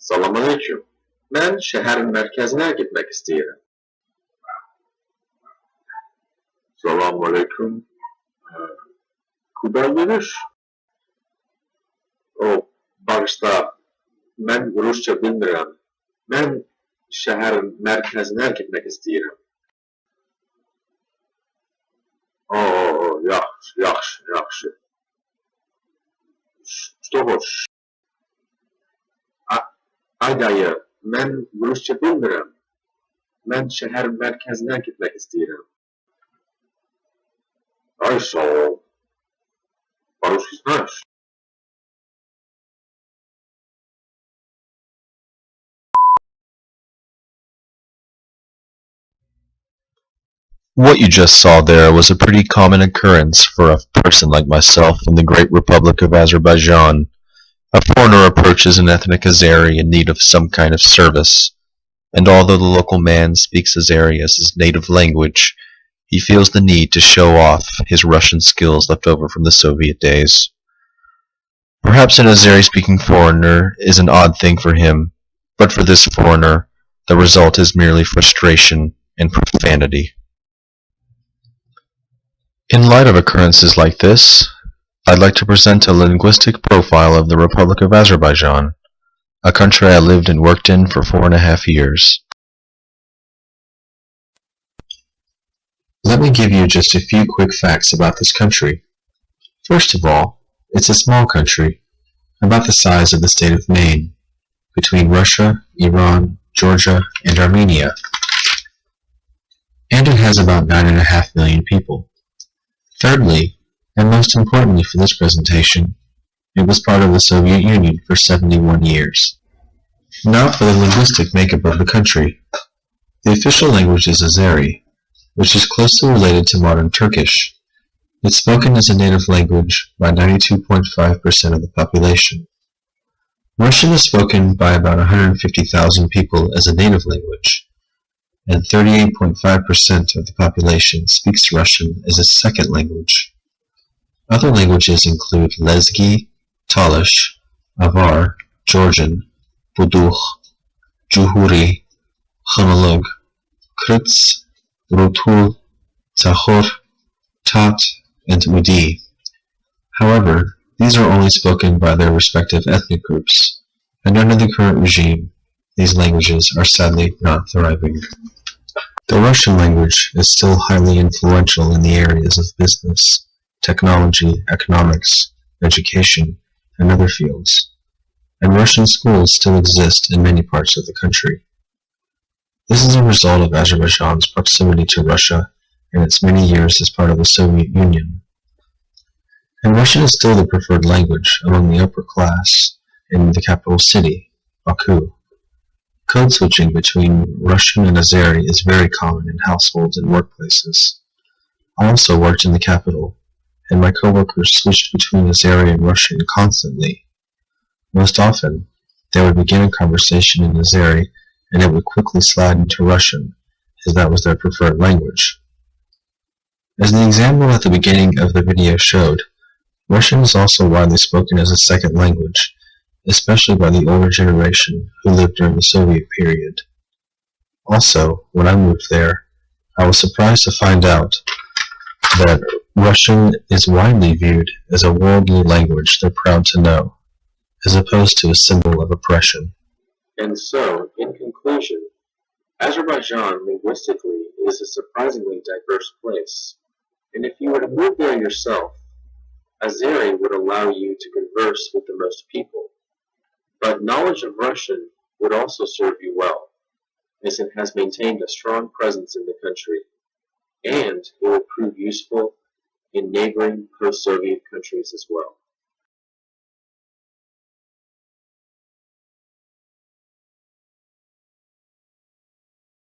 Selamünaleyküm. Ben şehrin merkezine gitmek istiyorum. Selamünaleyküm. Kuda gelir. O, bağışla. Ben Rusça bilmiyorum. Ben şehrin merkezine gitmek istiyorum. Oo, yaxşı. Что хочешь? Ay dayı, ben Rusça bilmiyorum. Ben şehir merkezine gitmek istiyorum. Ay sağ ol. По-русски знаешь? What you just saw there was a pretty common occurrence for a person like myself in the great Republic of Azerbaijan. A foreigner approaches an ethnic Azeri in need of some kind of service, and although the local man speaks Azeri as his native language, he feels the need to show off his Russian skills left over from the Soviet days. Perhaps an Azeri-speaking foreigner is an odd thing for him, but for this foreigner, the result is merely frustration and profanity. In light of occurrences like this, I'd like to present a linguistic profile of the Republic of Azerbaijan, a country I lived and worked in for 4.5 years. Let me give you just a few quick facts about this country. First of all, it's a small country, about the size of the state of Maine, between Russia, Iran, Georgia, and Armenia. And it has about 9.5 million people. Thirdly, and most importantly for this presentation, it was part of the Soviet Union for 71 years. Now for the linguistic makeup of the country. The official language is Azeri, which is closely related to modern Turkish. It's spoken as a native language by 92.5% of the population. Russian is spoken by about 150,000 people as a native language, and 38.5% of the population speaks Russian as a second language. Other languages include Lezgi, Talish, Avar, Georgian, Budukh, Juhuri, Khanalug, Kryts, Rutul, Tahor, Tat, and Udi. However, these are only spoken by their respective ethnic groups, and under the current regime, these languages are sadly not thriving. The Russian language is still highly influential in the areas of business, technology, economics, education, and other fields, and Russian schools still exist in many parts of the country. This is a result of Azerbaijan's proximity to Russia and its many years as part of the Soviet Union. And Russian is still the preferred language among the upper class in the capital city, Baku. Code switching between Russian and Azeri is very common in households and workplaces. I also worked in the capital, and my coworkers switched between Azeri and Russian constantly. Most often, they would begin a conversation in Azeri, and it would quickly slide into Russian, as that was their preferred language. As the example at the beginning of the video showed, Russian is also widely spoken as a second language, especially by the older generation who lived during the Soviet period. Also, when I moved there, I was surprised to find out that Russian is widely viewed as a worldly language they're proud to know, as opposed to a symbol of oppression. And so, in conclusion, Azerbaijan linguistically is a surprisingly diverse place. And if you were to move there yourself, Azeri would allow you to converse with the most people. But knowledge of Russian would also serve you well, as it has maintained a strong presence in the country, and it will prove useful in neighboring post-Soviet countries as well.